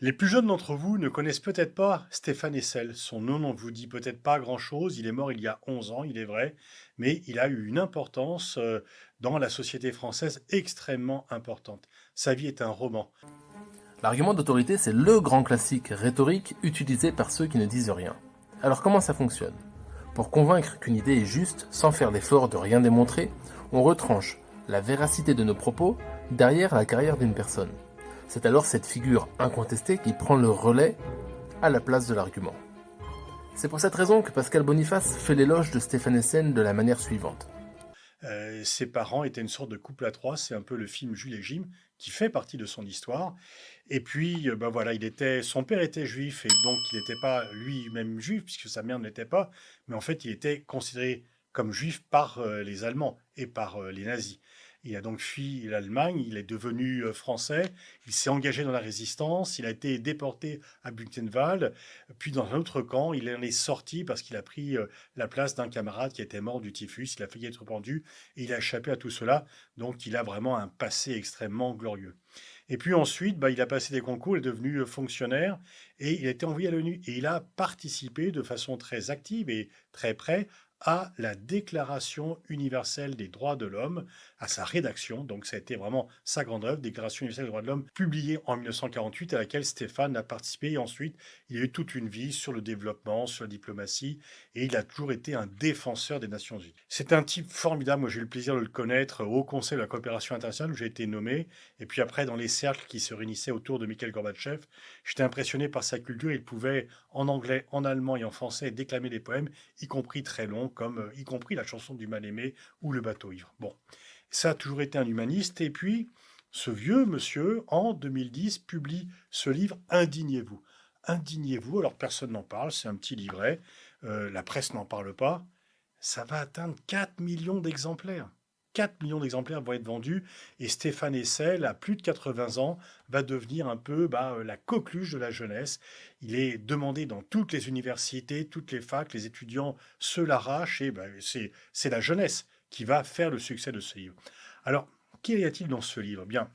Les plus jeunes d'entre vous ne connaissent peut-être pas Stéphane Hessel. Son nom ne vous dit peut-être pas grand-chose. Il est mort il y a 11 ans, il est vrai, mais il a eu une importance dans la société française extrêmement importante. Sa vie est un roman. L'argument d'autorité, c'est le grand classique rhétorique utilisé par ceux qui ne disent rien. Alors comment ça fonctionne? Pour convaincre qu'une idée est juste, sans faire l'effort de rien démontrer, on retranche la véracité de nos propos derrière la carrière d'une personne. C'est alors cette figure incontestée qui prend le relais à la place de l'argument. C'est pour cette raison que Pascal Boniface fait l'éloge de Stéphane Hessel de la manière suivante. Ses parents étaient une sorte de couple à trois. C'est un peu le film Jules et Jim qui fait partie de son histoire. Et puis, ben voilà, son père était juif et donc il n'était pas lui-même juif puisque sa mère ne l'était pas. Mais en fait, il était considéré comme juif par les Allemands et par les nazis. Il a donc fui l'Allemagne, il est devenu français, il s'est engagé dans la résistance, il a été déporté à Buchenwald, puis dans un autre camp, il en est sorti parce qu'il a pris la place d'un camarade qui était mort du typhus, il a failli être pendu, et il a échappé à tout cela, donc il a vraiment un passé extrêmement glorieux. Et puis ensuite, il a passé des concours, il est devenu fonctionnaire, et il a été envoyé à l'ONU, et il a participé de façon très active et très près à la Déclaration universelle des droits de l'homme, à sa rédaction. Donc ça a été vraiment sa grande œuvre, Déclaration universelle des droits de l'homme, publiée en 1948, à laquelle Stéphane a participé. Et ensuite, il a eu toute une vie sur le développement, sur la diplomatie, et il a toujours été un défenseur des Nations Unies. C'est un type formidable. Moi, j'ai eu le plaisir de le connaître au Conseil de la coopération internationale, où j'ai été nommé. Et puis après, dans les cercles qui se réunissaient autour de Mikhail Gorbatchev, j'étais impressionné par sa culture. Il pouvait, en anglais, en allemand et en français, déclamer des poèmes, y compris très longs, comme y compris la chanson du mal-aimé ou le bateau ivre. Bon, ça a toujours été un humaniste. Et puis, ce vieux monsieur, en 2010, publie ce livre « Indignez-vous ». Indignez-vous, alors personne n'en parle, c'est un petit livret, la presse n'en parle pas. Ça va atteindre 4 millions d'exemplaires. 4 millions d'exemplaires vont être vendus et Stéphane Hessel, à plus de 80 ans, va devenir un peu la coqueluche de la jeunesse. Il est demandé dans toutes les universités, toutes les facs, les étudiants se l'arrachent et c'est la jeunesse qui va faire le succès de ce livre. Alors, qu'y a-t-il dans ce livre? Bien,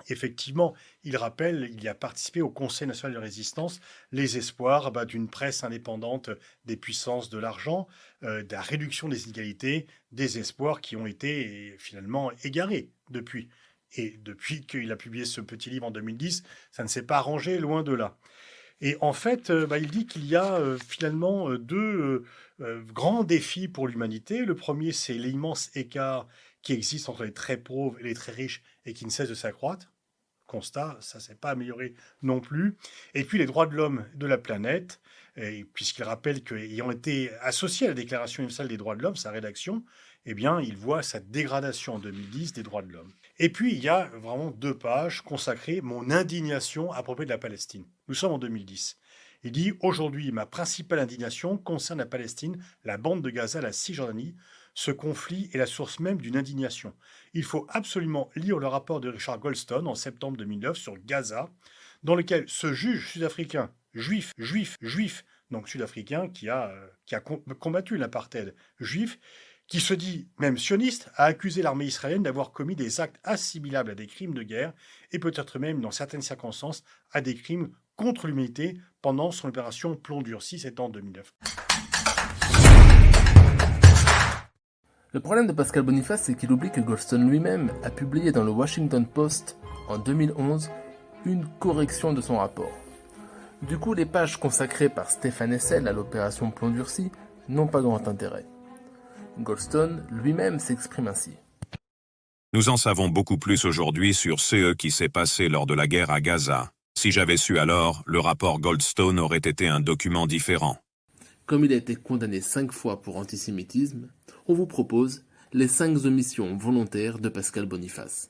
effectivement, il rappelle, il y a participé au Conseil national de résistance, les espoirs d'une presse indépendante des puissances de l'argent, de la réduction des inégalités, des espoirs qui ont été finalement égarés depuis. Et depuis qu'il a publié ce petit livre en 2010, ça ne s'est pas arrangé, loin de là. Et en fait, il dit qu'il y a finalement deux grands défis pour l'humanité. Le premier, c'est l'immense écart qui existe entre les très pauvres et les très riches et qui ne cesse de s'accroître. Constat, ça ne s'est pas amélioré non plus. Et puis les droits de l'homme de la planète, puisqu'il rappelle qu'ayant été associé à la Déclaration universelle des droits de l'homme, sa rédaction, eh bien, il voit sa dégradation en 2010 des droits de l'homme. Et puis, il y a vraiment 2 pages consacrées mon indignation à propos de la Palestine. Nous sommes en 2010. Il dit « Aujourd'hui, ma principale indignation concerne la Palestine, la bande de Gaza, la Cisjordanie. Ce conflit est la source même d'une indignation. Il faut absolument lire le rapport de Richard Goldstone en septembre 2009 sur Gaza, dans lequel ce juge sud-africain, juif, donc sud-africain qui a combattu l'apartheid juif, qui se dit même sioniste, a accusé l'armée israélienne d'avoir commis des actes assimilables à des crimes de guerre et peut-être même, dans certaines circonstances, à des crimes contre l'humanité pendant son opération Plomb durci, c'était en 2009. Le problème de Pascal Boniface, c'est qu'il oublie que Goldstone lui-même a publié dans le Washington Post en 2011 une correction de son rapport. Du coup, les pages consacrées par Stéphane Hessel à l'opération Plomb durci n'ont pas grand intérêt. Goldstone lui-même s'exprime ainsi. Nous en savons beaucoup plus aujourd'hui sur ce qui s'est passé lors de la guerre à Gaza. Si j'avais su alors, le rapport Goldstone aurait été un document différent. Comme il a été condamné 5 fois pour antisémitisme, on vous propose les 5 omissions volontaires de Pascal Boniface.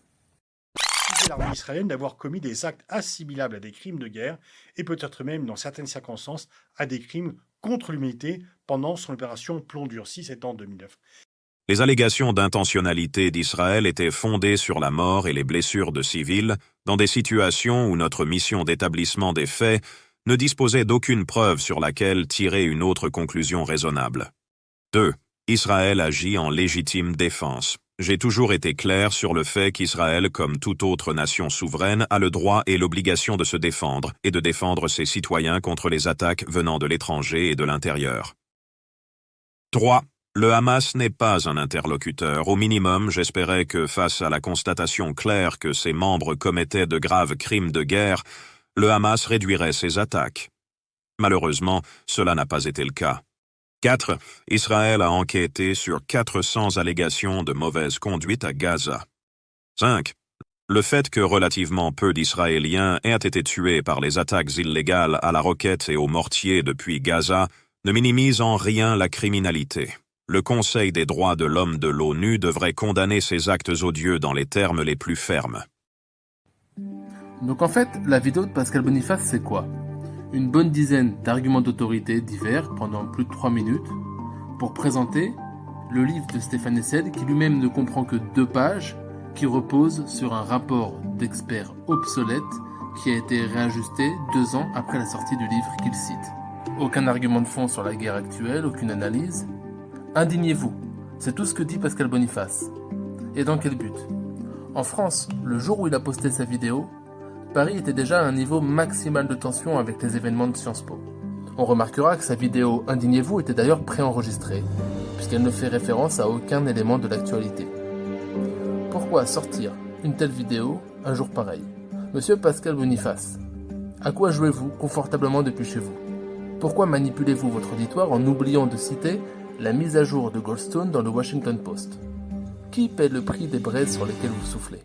L'armée israélienne d'avoir commis des actes assimilables à des crimes de guerre et peut-être même, dans certaines circonstances, à des crimes contre l'humanité pendant son opération Plomb durci, c'était en 2009. Les allégations d'intentionnalité d'Israël étaient fondées sur la mort et les blessures de civils dans des situations où notre mission d'établissement des faits ne disposait d'aucune preuve sur laquelle tirer une autre conclusion raisonnable. 2. Israël agit en légitime défense. J'ai toujours été clair sur le fait qu'Israël, comme toute autre nation souveraine, a le droit et l'obligation de se défendre et de défendre ses citoyens contre les attaques venant de l'étranger et de l'intérieur. 3. Le Hamas n'est pas un interlocuteur. Au minimum, j'espérais que, face à la constatation claire que ses membres commettaient de graves crimes de guerre, le Hamas réduirait ses attaques. Malheureusement, cela n'a pas été le cas. 4. Israël a enquêté sur 400 allégations de mauvaise conduite à Gaza. 5. Le fait que relativement peu d'Israéliens aient été tués par les attaques illégales à la roquette et au mortier depuis Gaza ne minimise en rien la criminalité. Le Conseil des droits de l'homme de l'ONU devrait condamner ces actes odieux dans les termes les plus fermes. Donc en fait, la vidéo de Pascal Boniface, c'est quoi ? Une bonne dizaine d'arguments d'autorité divers pendant plus de 3 minutes pour présenter le livre de Stéphane Hessel qui lui-même ne comprend que 2 pages, qui repose sur un rapport d'experts obsolète qui a été réajusté 2 ans après la sortie du livre qu'il cite. Aucun argument de fond sur la guerre actuelle, aucune analyse. Indignez-vous, c'est tout ce que dit Pascal Boniface. Et dans quel but ? En France, le jour où il a posté sa vidéo, Paris était déjà à un niveau maximal de tension avec les événements de Sciences Po. On remarquera que sa vidéo Indignez-vous était d'ailleurs préenregistrée, puisqu'elle ne fait référence à aucun élément de l'actualité. Pourquoi sortir une telle vidéo un jour pareil ? Monsieur Pascal Boniface, à quoi jouez-vous confortablement depuis chez vous ? Pourquoi manipulez-vous votre auditoire en oubliant de citer la mise à jour de Goldstone dans le Washington Post ? Qui paie le prix des braises sur lesquelles vous soufflez ?